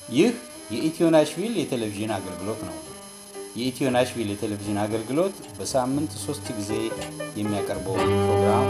ይህ የኢትዮ ናሽቪል የቴሌቪዥን አገልግሎት ነው። የኢትዮ ናሽቪል የቴሌቪዥን አገልግሎት በሳምንት 3 ጊዜ የሚያቀርበው ፕሮግራም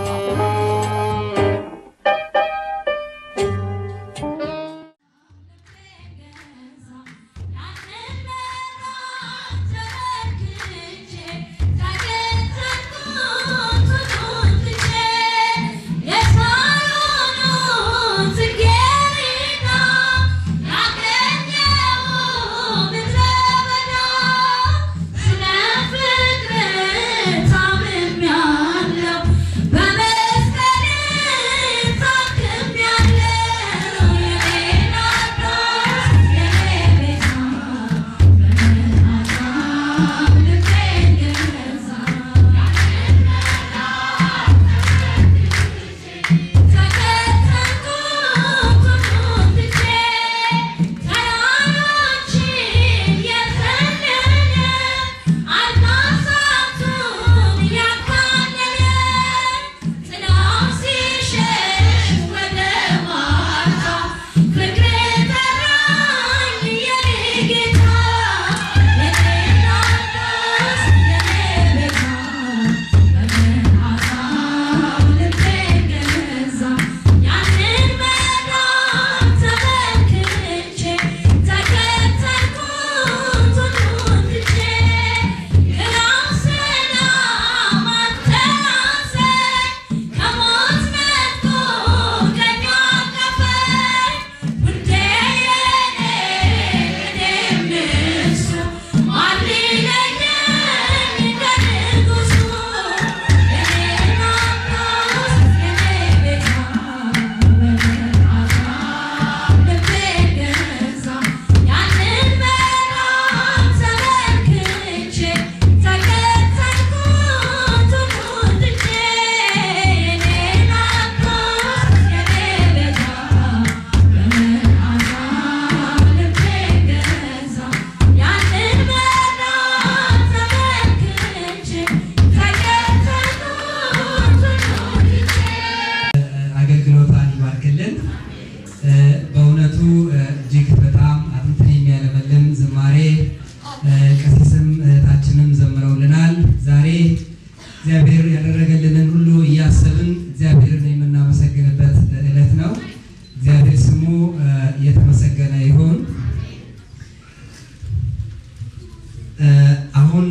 አሁን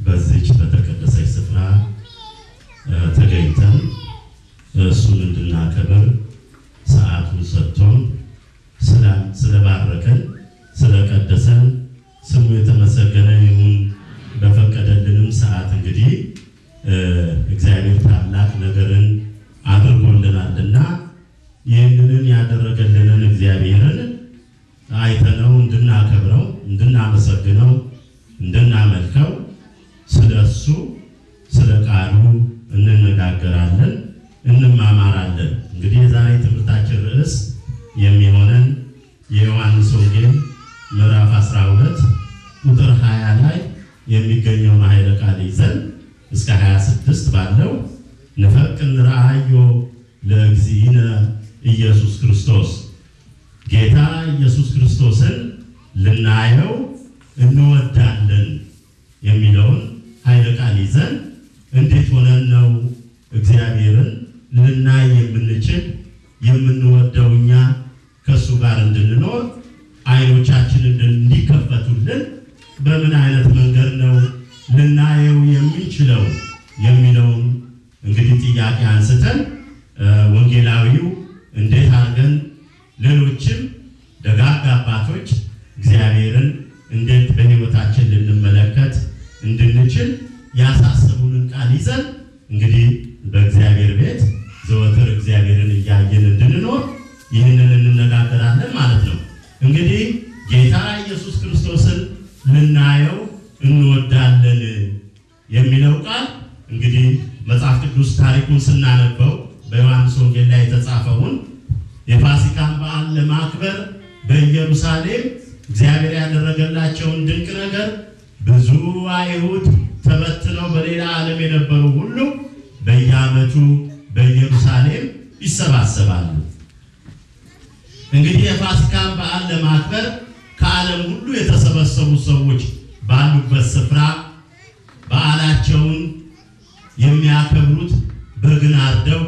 በዚች በተቀደሰች ስፍራ ተገኝተን እሱን እንድናከብር ሰዓቱን ሰጥቶን ስለባረከን ስለቀደሰን ስሙ የተመሰገነ ይሁን። በፈቀደልንም ሰዓት እንግዲህ እግዚአብሔር ታላቅ ነገርን አድርጎልናልና ይህንን ያደረገልንን እግዚአብሔርን አይተነው እንድናከብረው እንድናመሰግነው እንድናመልከው ስለሱ ስለ ቃሉ እንነጋገራለን እንማማራለን። እንግዲህ የዛሬ ትምህርታችን ርዕስ የሚሆነን የዮሐንስ ወንጌል ምዕራፍ 12 ቁጥር 20 ላይ የሚገኘው ኃይለ ቃል ይዘን እስከ 26 ባለው ንፈቅን ራእዮ ለእግዚእነ ኢየሱስ ክርስቶስ ጌታ ኢየሱስ ክርስቶስን ልናየው እንወዳለን የሚለውን ኃይለ ቃል ይዘን እንዴት ሆነን ነው እግዚአብሔርን ልናይ የምንችል የምንወደውኛ ከሱ ጋር እንድንኖር አይኖቻችንን እንዲከፈቱልን በምን አይነት መንገድ ነው ልናየው የምንችለው የሚለውን እንግዲህ ጥያቄ አንስተን ወንጌላዊው እንዴት አድርገን ሌሎችም ደጋግ አባቶች እግዚአብሔርን እንዴት በህይወታችን ልንመለከት እንድንችል ያሳሰቡንን ቃል ይዘን እንግዲህ በእግዚአብሔር ቤት ዘወትር እግዚአብሔርን እያየን እንድንኖር ይህንን እንነጋገራለን ማለት ነው። እንግዲህ ጌታ ኢየሱስ ክርስቶስን ልናየው እንወዳለን የሚለው ቃል እንግዲህ መጽሐፍ ቅዱስ ታሪኩን ስናነበው በዮሐንስ ወንጌል ላይ የተጻፈውን የፋሲካን በዓል ለማክበር በኢየሩሳሌም እግዚአብሔር ያደረገላቸውን ድንቅ ነገር ብዙ አይሁድ ተበትነው በሌላ ዓለም የነበሩ ሁሉ በየዓመቱ በኢየሩሳሌም ይሰባሰባሉ። እንግዲህ የፋሲካን በዓል ለማክበር ከዓለም ሁሉ የተሰበሰቡ ሰዎች ባሉበት ስፍራ በዓላቸውን የሚያከብሩት በግን አርደው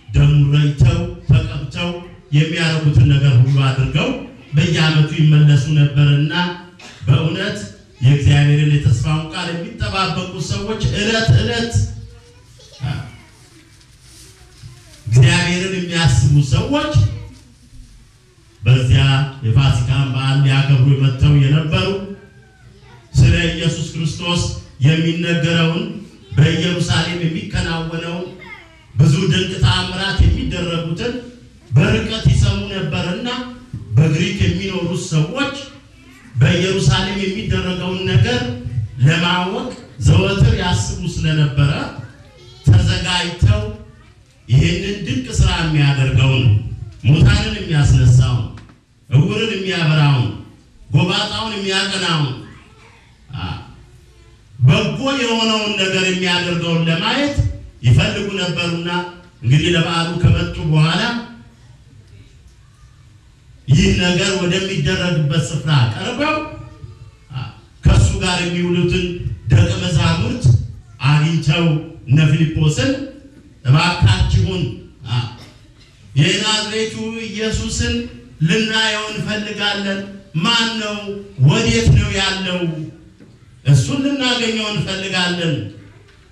ደሙን ረጭተው ተቀብተው የሚያረጉትን ነገር ሁሉ አድርገው በየዓመቱ ይመለሱ ነበርና በእውነት የእግዚአብሔርን የተስፋውን ቃል የሚጠባበቁ ሰዎች ዕለት ዕለት እግዚአብሔርን የሚያስቡ ሰዎች በዚያ የፋሲካን በዓል ሊያከብሩ መጥተው የነበሩ ስለ ኢየሱስ ክርስቶስ የሚነገረውን በኢየሩሳሌም የሚከናወነውን ብዙ ድንቅ ተአምራት የሚደረጉትን በርቀት ይሰሙ ነበርና በግሪክ የሚኖሩ ሰዎች በኢየሩሳሌም የሚደረገውን ነገር ለማወቅ ዘወትር ያስቡ ስለነበረ ተዘጋጅተው ይህንን ድንቅ ሥራ የሚያደርገውን ሙታንን የሚያስነሳውን እውርን የሚያበራውን ጎባጣውን የሚያቀናውን በጎ የሆነውን ነገር የሚያደርገውን ለማየት ይፈልጉ ነበርና እንግዲህ ለበዓሉ ከመጡ በኋላ ይህ ነገር ወደሚደረግበት ስፍራ ቀርበው ከሱ ጋር የሚውሉትን ደቀ መዛሙርት አግኝተው እነ ፊልጶስን እባካችሁን የናዝሬቱ ኢየሱስን ልናየው እንፈልጋለን። ማን ነው? ወዴት ነው ያለው? እሱን ልናገኘው እንፈልጋለን።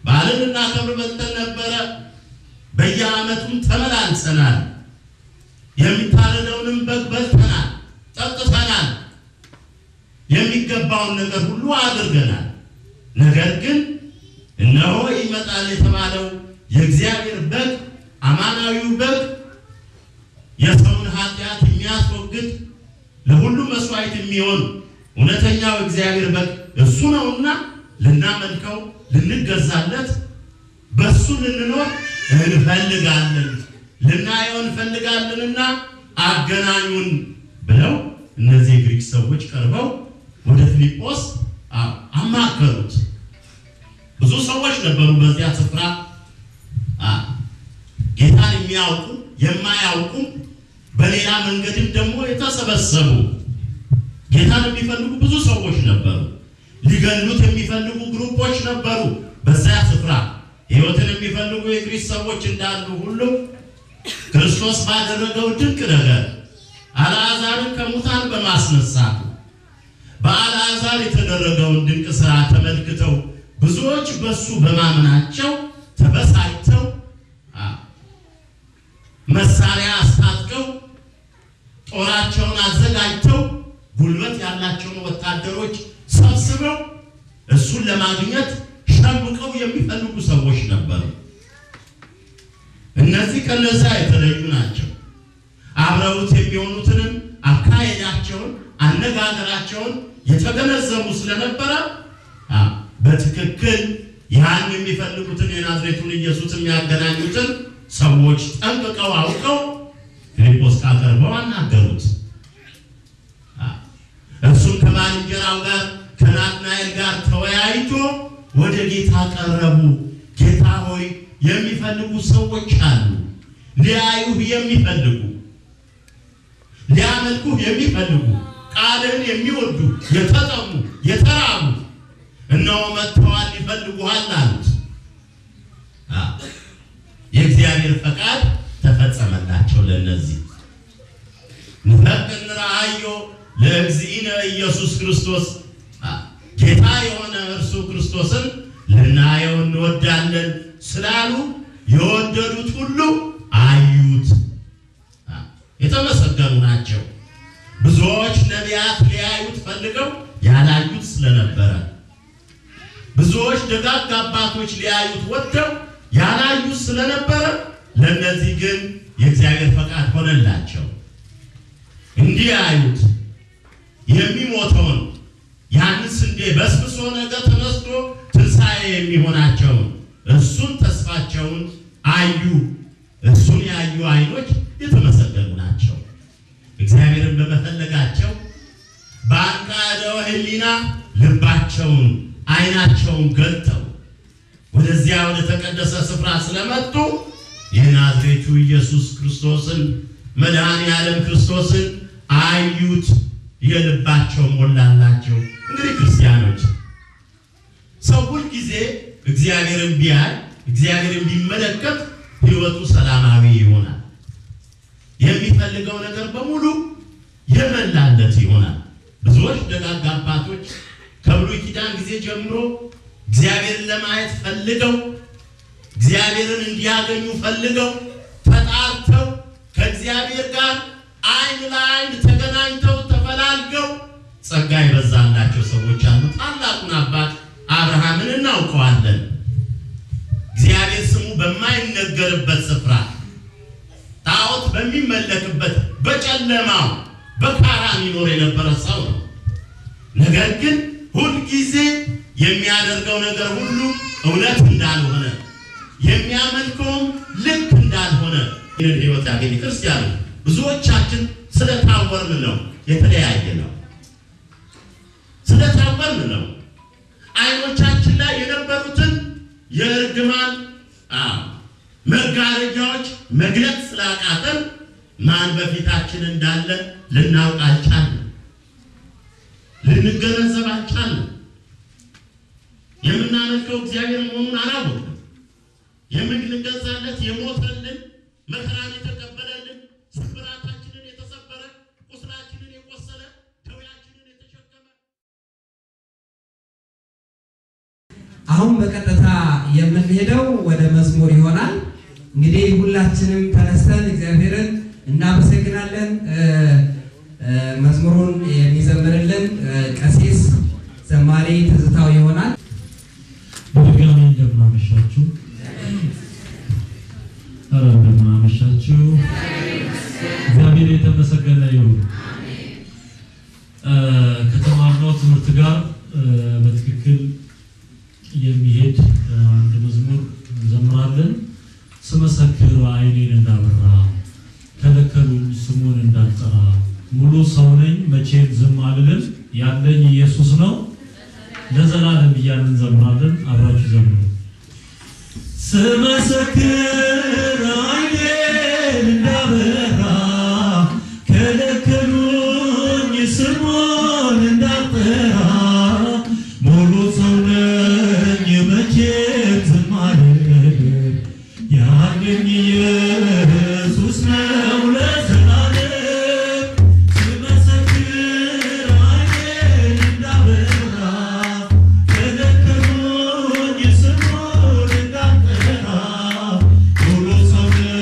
በዓልን እናከብር መጥተን ነበረ። በየዓመቱም ተመላልሰናል። የሚታረደውንም በግ በልተናል፣ ጠጥተናል፣ የሚገባውን ነገር ሁሉ አድርገናል። ነገር ግን እነሆ ይመጣል የተባለው የእግዚአብሔር በግ አማናዊው በግ የሰውን ኃጢአት የሚያስወግድ ለሁሉ መስዋዕት የሚሆን እውነተኛው እግዚአብሔር በግ እሱ ነውና ልናመልከው ልንገዛለት በሱ ልንኖር እንፈልጋለን፣ ልናየው እንፈልጋለንና አገናኙን ብለው እነዚህ ግሪክ ሰዎች ቀርበው ወደ ፊልጶስ አማከሩት። ብዙ ሰዎች ነበሩ በዚያ ስፍራ ጌታን የሚያውቁ የማያውቁ በሌላ መንገድም ደግሞ የተሰበሰቡ ጌታን የሚፈልጉ ብዙ ሰዎች ነበሩ። ሊገሉት የሚፈልጉ ግሩፖች ነበሩ በዚያ ስፍራ። ሕይወትን የሚፈልጉ የግሪክ ሰዎች እንዳሉ ሁሉ ክርስቶስ ባደረገው ድንቅ ነገር አልዓዛርን ከሙታን በማስነሳቱ በአልዓዛር የተደረገውን ድንቅ ሥራ ተመልክተው ብዙዎች በሱ በማመናቸው ተበሳጭተው መሳሪያ አስታጥቀው ጦራቸውን አዘጋጅተው ጉልበት ያላቸውን ወታደሮች ሰብስበው እሱን ለማግኘት ሸምቀው የሚፈልጉ ሰዎች ነበሩ። እነዚህ ከነዛ የተለዩ ናቸው። አብረውት የሚሆኑትንም አካሄዳቸውን አነጋገራቸውን የተገነዘቡ ስለነበረ በትክክል ያን የሚፈልጉትን የናዝሬቱን ኢየሱስ የሚያገናኙትን ሰዎች ጠንቅቀው አውቀው ፊልጶስ አቀርበው አናገሩት። እሱም ከባልንጀራው ጋር ከናትናኤል ጋር ተወያይቶ ወደ ጌታ ቀረቡ። ጌታ ሆይ የሚፈልጉ ሰዎች አሉ፣ ሊያዩህ የሚፈልጉ ሊያመልኩህ የሚፈልጉ ቃልህን የሚወዱ የተጠሙ የተራቡ እነሆ መጥተዋል ይፈልጉሃል አሉት። የእግዚአብሔር ፈቃድ ተፈጸመላቸው። ለነዚህ ንፈቅድ ንርአዮ ለእግዚእነ ኢየሱስ ክርስቶስ ጌታ የሆነ እርሱ ክርስቶስን ልናየው እንወዳለን ስላሉ የወደዱት ሁሉ አዩት። የተመሰገኑ ናቸው። ብዙዎች ነቢያት ሊያዩት ፈልገው ያላዩት ስለነበረ፣ ብዙዎች ደጋግ አባቶች ሊያዩት ወደው ያላዩት ስለነበረ ለነዚህ ግን የእግዚአብሔር ፈቃድ ሆነላቸው። እንዲያዩት የሚሞተውን ያንን ስንዴ በስብሶ ነገ ተነስቶ ትንሣኤ የሚሆናቸውን እሱን ተስፋቸውን አዩ። እሱን ያዩ አይኖች የተመሰገኑ ናቸው። እግዚአብሔርን በመፈለጋቸው በአንቃደው ሕሊና ልባቸውን አይናቸውን ገልጠው ወደዚያ ወደ ተቀደሰ ስፍራ ስለመጡ የናዝሬቱ ኢየሱስ ክርስቶስን መድኃኔ ዓለም ክርስቶስን አዩት። የልባቸው ሞላላቸው። እንግዲህ ክርስቲያኖች ሰው ሁሉ ጊዜ እግዚአብሔርን ቢያይ እግዚአብሔርን ቢመለከት ሕይወቱ ሰላማዊ ይሆናል። የሚፈልገው ነገር በሙሉ የመላለት ይሆናል። ብዙዎች ደጋግ አባቶች ከብሉይ ኪዳን ጊዜ ጀምሮ እግዚአብሔርን ለማየት ፈልገው እግዚአብሔርን እንዲያገኙ ፈልገው ተጣርተው ከእግዚአብሔር ጋር አይን ለአይን ተገናኝተው ተፈላልገው ጸጋ ይበዛላቸው ሰዎች አሉ። ታላቁን አባት አብርሃምን እናውቀዋለን። እግዚአብሔር ስሙ በማይነገርበት ስፍራ ጣዖት በሚመለክበት በጨለማው በካራን ይኖር የነበረ ሰው ነው። ነገር ግን ሁሉ ጊዜ የሚያደርገው ነገር ሁሉ እውነት እንዳልሆነ የሚያመልከው ልክ እንዳልሆነ ይህን ሕይወት ያገኘ ክርስቲያኑ ብዙዎቻችን ስለታወርን ነው የተለያየ ነው። ስለታወርን ነው አይኖቻችን ላይ የነበሩትን የእርግማን መጋረጃዎች መግለጽ ስላቃተን ማን በፊታችን እንዳለ ልናውቅ አልቻልንም፣ ልንገነዘብ አልቻልንም። የምናመልከው እግዚአብሔር መሆኑን አላወቅንም። የምንገዛለት የሞተልን መከራን የተቀበለልን ስብራታችንን የተሰበረ ቁስላችንን የቆሰለ ደዌያችንን የተሸከመ። አሁን በቀጥታ የምንሄደው ወደ መዝሙር ይሆናል። እንግዲህ ሁላችንም ተነስተን እግዚአብሔርን እናመሰግናለን። መዝሙሩን የሚዘምርልን ቀሲስ ዘማሪ ትዝታው ይሆናል። በድጋሚ እንደምናመሻችሁ እንደምናመሻችሁ እግዚአብሔር የተመሰገነ ይሁን። ከተማርነው ትምህርት ጋር በትክክል የሚሄድ አንድ መዝሙር እንዘምራለን። ስመሰክር አይኔን እንዳበራ ከለከሉኝ ስሙን እንዳልጠራ ሙሉ ሰው ነኝ መቼም ዝም አልልም ያለኝ ኢየሱስ ነው ለዘላለም እያልን እንዘምራለን። አብራችሁ ዘምሩ። ስመሰክር አይኔን እንዳበራ ከለከሉኝ ስሙን እንዳልጠራ ሙሉ ሰው ነኝ መቼም ዝም አልልም ያለኝ ኢየሱስ ነው ለዘላለም። ስመሰክር አይኔን እንዳበራ ከለከሉኝ ስሙን እንዳልጠራ ሙሉ ሰው ነኝ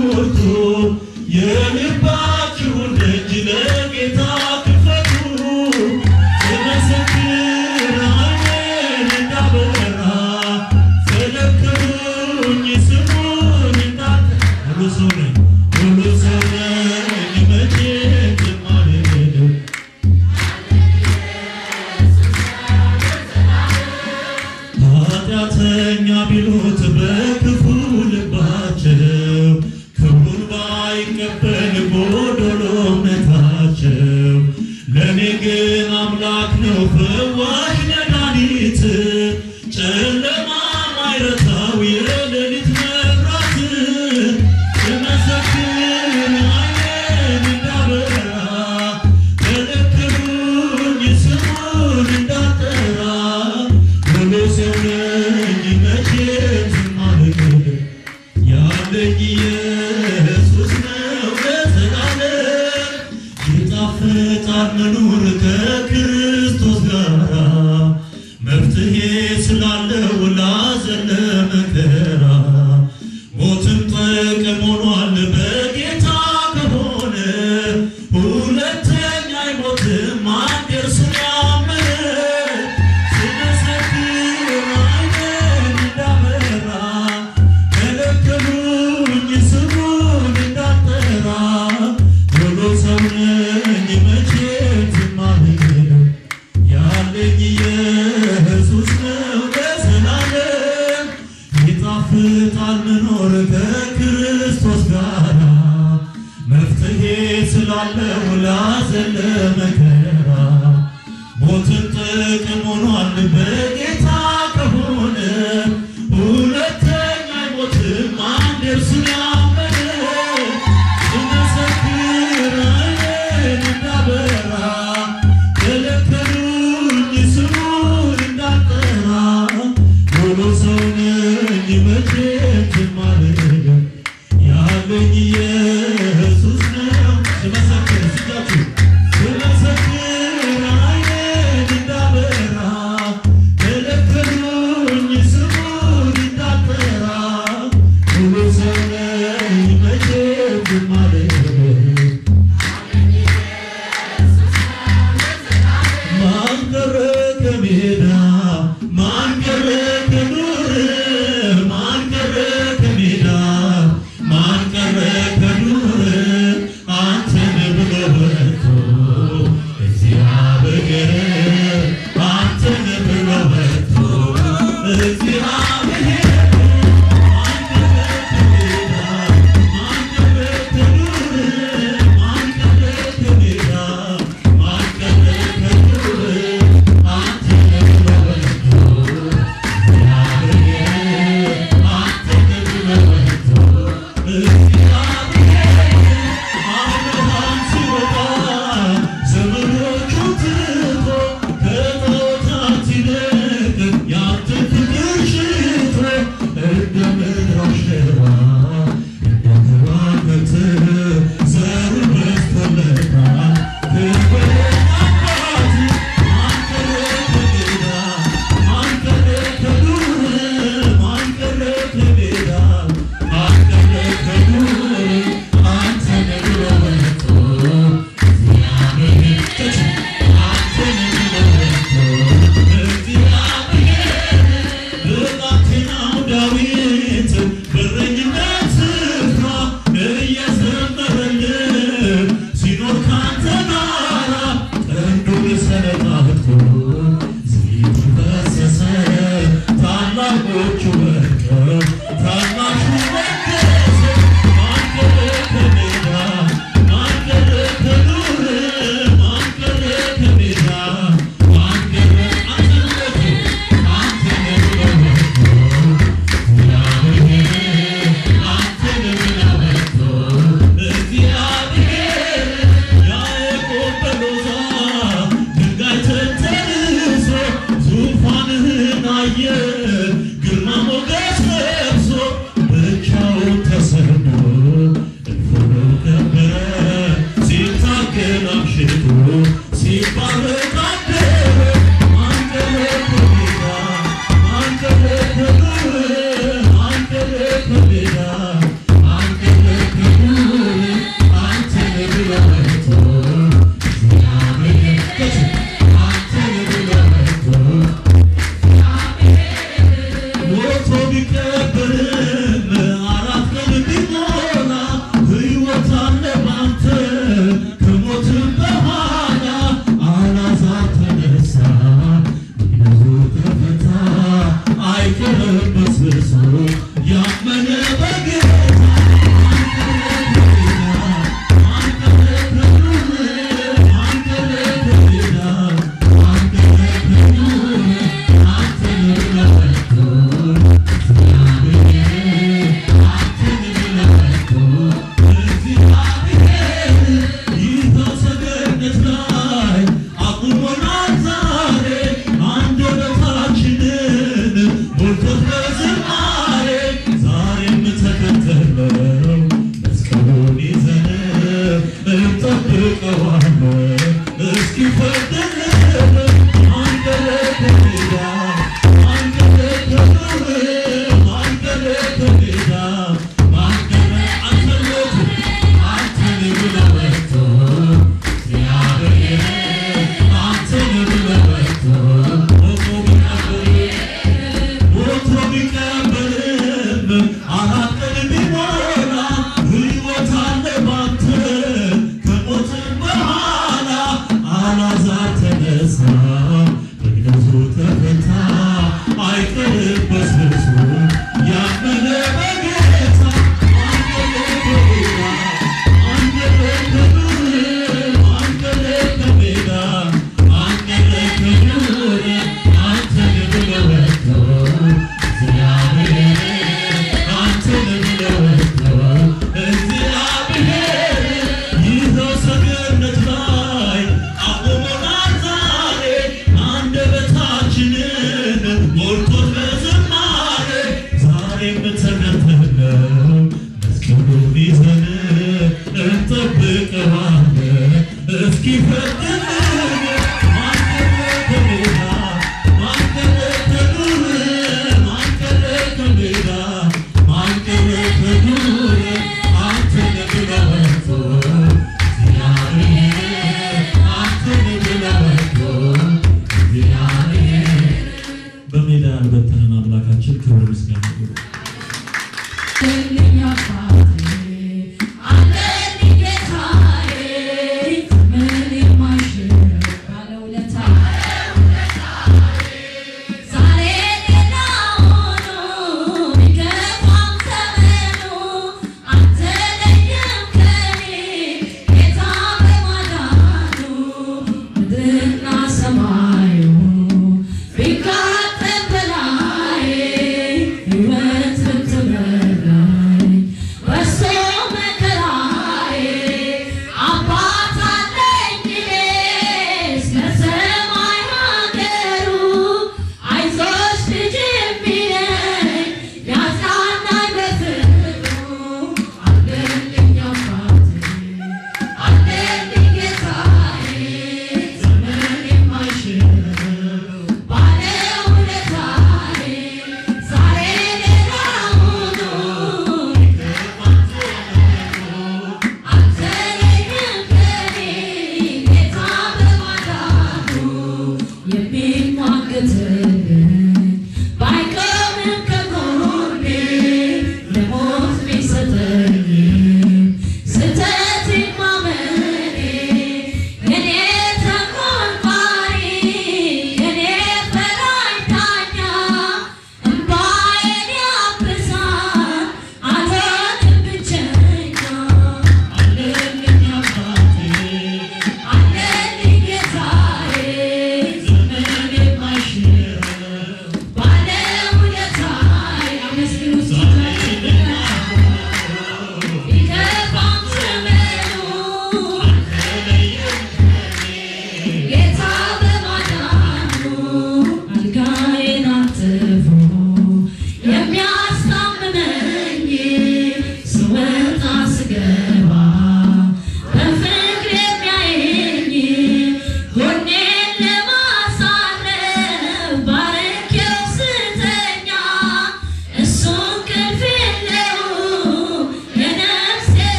ሞልቶ የልባችሁን ደጅ ለጌታ ክፈቱ ስመሰክር ዓይኔን እንዳበራ ስለከሩኝ ስሙን እንዳልጠራ ሁሉ ሰው ነኝ መቼም ዝም አልልም ኃጢአተኛ ቢሉት በክፉ ልባቸው ክብሩን ባይቀበል ጎዶሎ እምነታቸው ለእኔ ግን አምላክ ነው ፈዋሽ መድኃኒት ጨለማ ማይረታው የሌሊት መብራት ስመሰክር ዓይኔን እንዳበራ ከለከሉኝ ስሙን እንዳልጠራ ሁሉ ሰው ነኝ መቼም ዝም አልልም ያለኝ ኢየሱስ ነው ለዘላለም ይጣፍጣል መኖር ከክርስቶስ ጋር መፍትሄ ስላለው ላዘን ለመከራ ሞትም ጥቅም ሆኗል በጌታ ከሆነ ሁለተኛ አይሞትም አንድ እርሱን ያመነ ስመሰክር ዓይኔን እንዳበራ ከለከሉኝ ስሙን እንዳልጠራ ሁሉ ሰው ነኝ መቼም ዝም አልልም ያለኝ ኢየሱስ ነው ለዘላለም ይጣፍጣል መኖር ከክርስቶስ ጋር መፍትሄ ስላለው ላዘን ለመከራ ሞትን ጥቅም ሆኗል በጌታ ከሆነ ሁለተኛ አይሞትም አንድ እርሱን ያመነ ስመሰክር ዓይኔን እንዳበራ ከለከሉኝ ስሙን እንዳልጠራ ሁሉ ሰው ነኝ መቼም ዝም አልልም ያለኝ ኢየሱስ ነው ስመሰክር ስጃችሁ ስመሰክር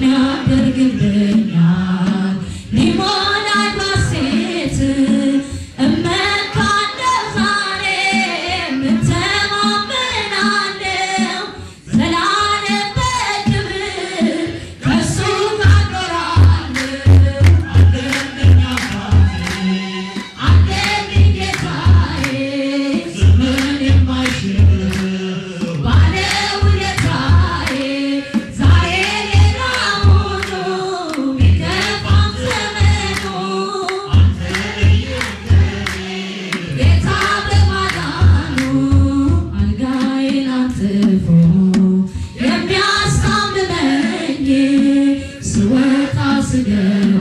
ያደርግልኛል ሊሞላኝ ባሴት እመካለሁ ዛሬ እተማመናለሁ ዘላለም በክብር ከእሱ ጋር እኖራለሁ። አለልኝ ጌታዬ ዘመን የማይሽረው ባለውለታዬ ዛሬ ሌላ ሆኖ ቢከፋም ዘመኑ ጌታ በማዳኑ አልጋዬን አንጥፎ የሚያስታምመኝ ስወጣ ስገባ